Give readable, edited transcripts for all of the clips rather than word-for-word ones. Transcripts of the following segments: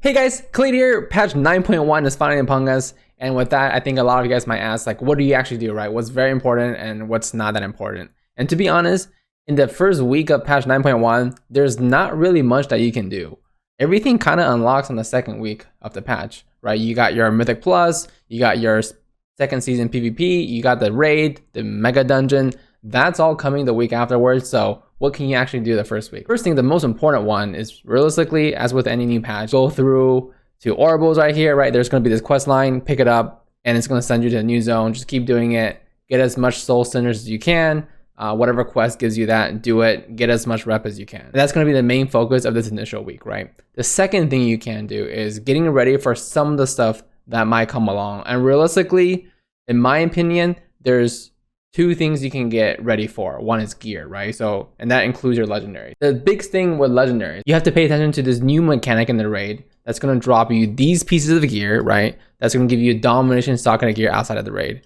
Hey guys, Kelade here. Patch 9.1 is finally upon us, and with that, I think a lot of you guys might ask, like, what do you actually do, right? What's very important and what's not that important? And to be honest, in the first week of patch 9.1, there's not really much that you can do. Everything kind of unlocks on the second week of the patch, right? You got your Mythic Plus, you got your second season PvP, you got the raid, the mega dungeon. That's all coming the week afterwards. So what can you actually do the first week? First thing, the most important one is realistically, as with any new patch, go through to Orables right here, right? There's going to be this quest line, pick it up, and it's going to send you to a new zone. Just keep doing it. Get as much soul centers as you can. Whatever quest gives you that, do it. Get as much rep as you can. And that's going to be the main focus of this initial week, right? The second thing you can do is getting ready for some of the stuff that might come along. And realistically, in my opinion, there's two things you can get ready for. One is gear, right? So, and that includes your legendary. The big thing with legendary, you have to pay attention to this new mechanic in the raid that's going to drop you these pieces of gear, right? That's going to give you domination stock and gear outside of the raid.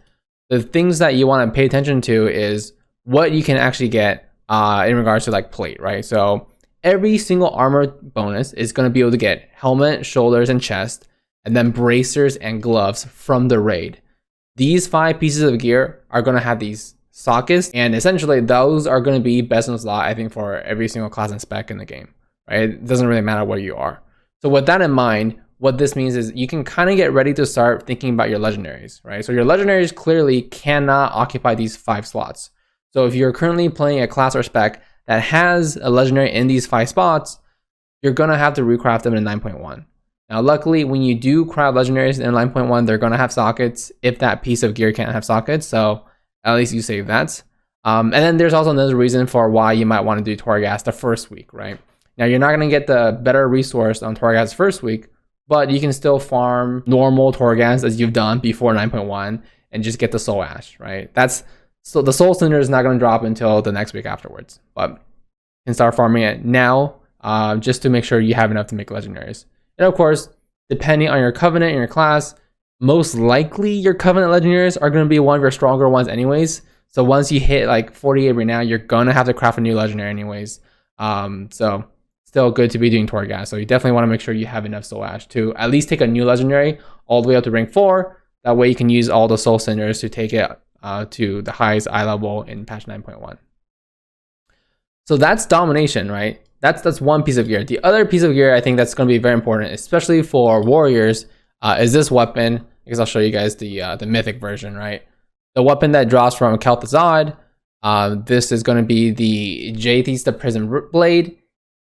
The things that you want to pay attention to is what you can actually get in regards to like plate, right? So every single armor bonus is going to be able to get helmet, shoulders, and chest, and then bracers and gloves from the raid. These 5 pieces of gear are going to have these sockets, and essentially those are going to be best in slot, I think, for every single class and spec in the game, right? It doesn't really matter where you are. So with that in mind, what this means is you can kind of get ready to start thinking about your legendaries, right? So your legendaries clearly cannot occupy these 5 slots. So if you're currently playing a class or spec that has a legendary in these 5 spots, you're going to have to recraft them in 9.1. Now, luckily, when you do craft legendaries in 9.1, they're going to have sockets if that piece of gear can't have sockets. So at least you save that. And then there's also another reason for why you might want to do Torghast the first week, right? Now, you're not going to get the better resource on Torghast first week, but you can still farm normal Torghast as you've done before 9.1 and just get the Soul Ash, right? So the Soul Cinder is not going to drop until the next week afterwards, but you can start farming it now just to make sure you have enough to make legendaries. And of course, depending on your covenant and your class, most likely your covenant legendaries are going to be one of your stronger ones anyways. So once you hit like 48 right now, you're going to have to craft a new legendary anyways. So still good to be doing Torghast. So you definitely want to make sure you have enough Soul Ash to at least take a new legendary all the way up to rank 4. That way you can use all the Soul Cinders to take it to the highest eye level in patch 9.1. So that's domination, right? That's one piece of gear. The other piece of gear I think that's going to be very important, especially for warriors, is this weapon. Because I'll show you guys the mythic version, right? The weapon that drops from Kelade. This is going to be the Jaethys the Prison Blade.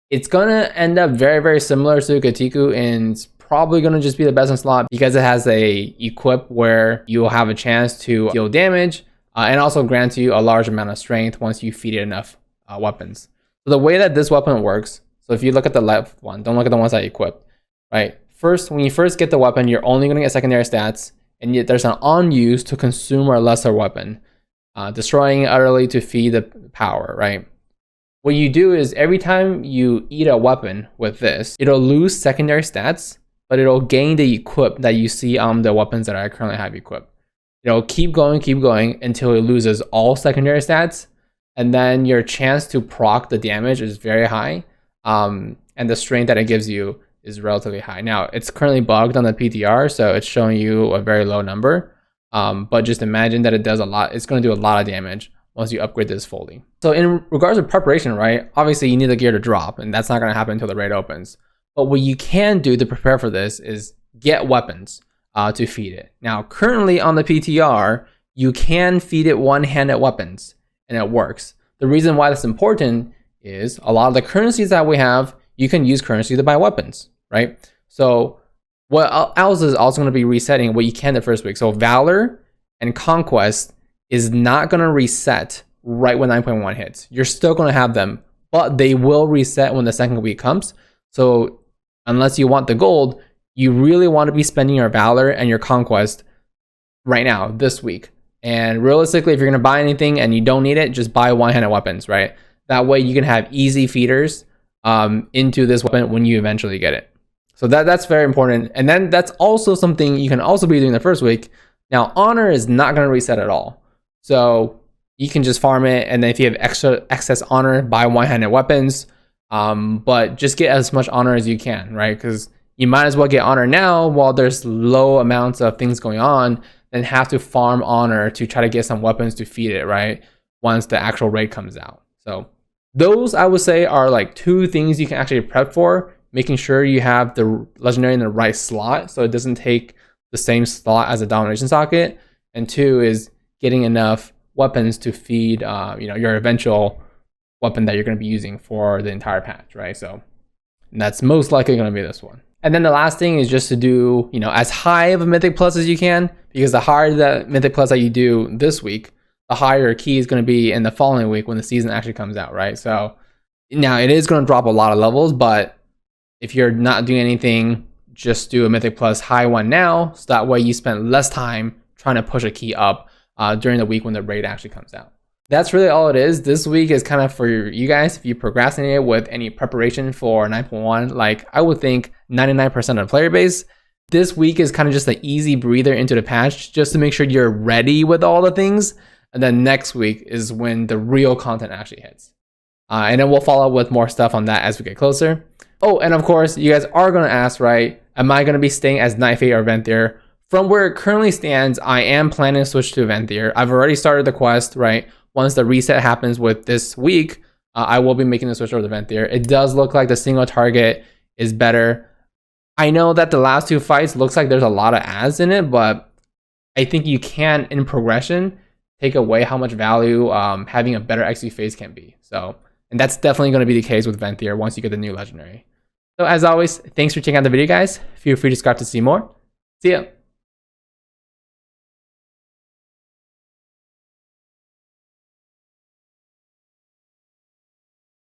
It's going to end up very, very similar to Gatiku, and it's probably going to just be the best in slot because it has a equip where you'll have a chance to deal damage and also grants you a large amount of strength once you feed it enough weapons. So the way that this weapon works, so if you look at the left one, don't look at the ones I equipped, right? First, when you first get the weapon, you're only going to get secondary stats, and yet there's an on use to consume a lesser weapon, destroying it utterly to feed the power, right? What you do is every time you eat a weapon with this, it'll lose secondary stats, but it'll gain the equip that you see on the weapons that I currently have equipped. It'll keep going until it loses all secondary stats, and then your chance to proc the damage is very high, and the strength that it gives you is relatively high. Now, it's currently bugged on the PTR, so it's showing you a very low number, but just imagine that it does a lot. It's going to do a lot of damage once you upgrade this fully. So in regards to preparation, right, obviously you need the gear to drop, and that's not going to happen until the raid opens. But what you can do to prepare for this is get weapons to feed it. Now, currently on the PTR, you can feed it one-handed weapons, and it works. The reason why that's important is a lot of the currencies that we have, you can use currency to buy weapons, right? So what else is also going to be resetting what you can the first week. So Valor and Conquest is not going to reset right when 9.1 hits. You're still going to have them, but they will reset when the second week comes. So unless you want the gold, you really want to be spending your Valor and your Conquest right now, this week. And realistically, if you're going to buy anything and you don't need it, just buy one-handed weapons, right? That way you can have easy feeders into this weapon when you eventually get it. So that's very important. And then that's also something you can also be doing the first week. Now, honor is not going to reset at all. So you can just farm it. And then if you have excess honor, buy one-handed weapons. But just get as much honor as you can, right? Because you might as well get honor now while there's low amounts of things going on, than have to farm honor to try to get some weapons to feed it, right? Once the actual raid comes out. So those, I would say, are like 2 things you can actually prep for. Making sure you have the legendary in the right slot so it doesn't take the same slot as a domination socket. And 2 is getting enough weapons to feed your eventual weapon that you're going to be using for the entire patch, right? So that's most likely going to be this one. And then the last thing is just to do, as high of a Mythic Plus as you can, because the higher the Mythic Plus that you do this week, the higher your key is going to be in the following week when the season actually comes out, right? So now it is going to drop a lot of levels, but if you're not doing anything, just do a Mythic Plus high one now, so that way you spend less time trying to push a key up during the week when the raid actually comes out. That's really all it is. This week is kind of for you guys. If you procrastinate with any preparation for 9.1, like I would think 99% of the player base, this week is kind of just an easy breather into the patch just to make sure you're ready with all the things. And then next week is when the real content actually hits. And then we'll follow up with more stuff on that as we get closer. Oh, and of course, you guys are going to ask, right, am I going to be staying as Night Fate or Venthyr? From where it currently stands, I am planning to switch to Venthyr. I've already started the quest, right? Once the reset happens with this week, I will be making the switch over to Venthyr. It does look like the single target is better. I know that the last 2 fights looks like there's a lot of ads in it, but I think you can, in progression, take away how much value having a better XP phase can be. So, and that's definitely going to be the case with Venthyr once you get the new legendary. So as always, thanks for checking out the video, guys. Feel free to subscribe to see more. See ya.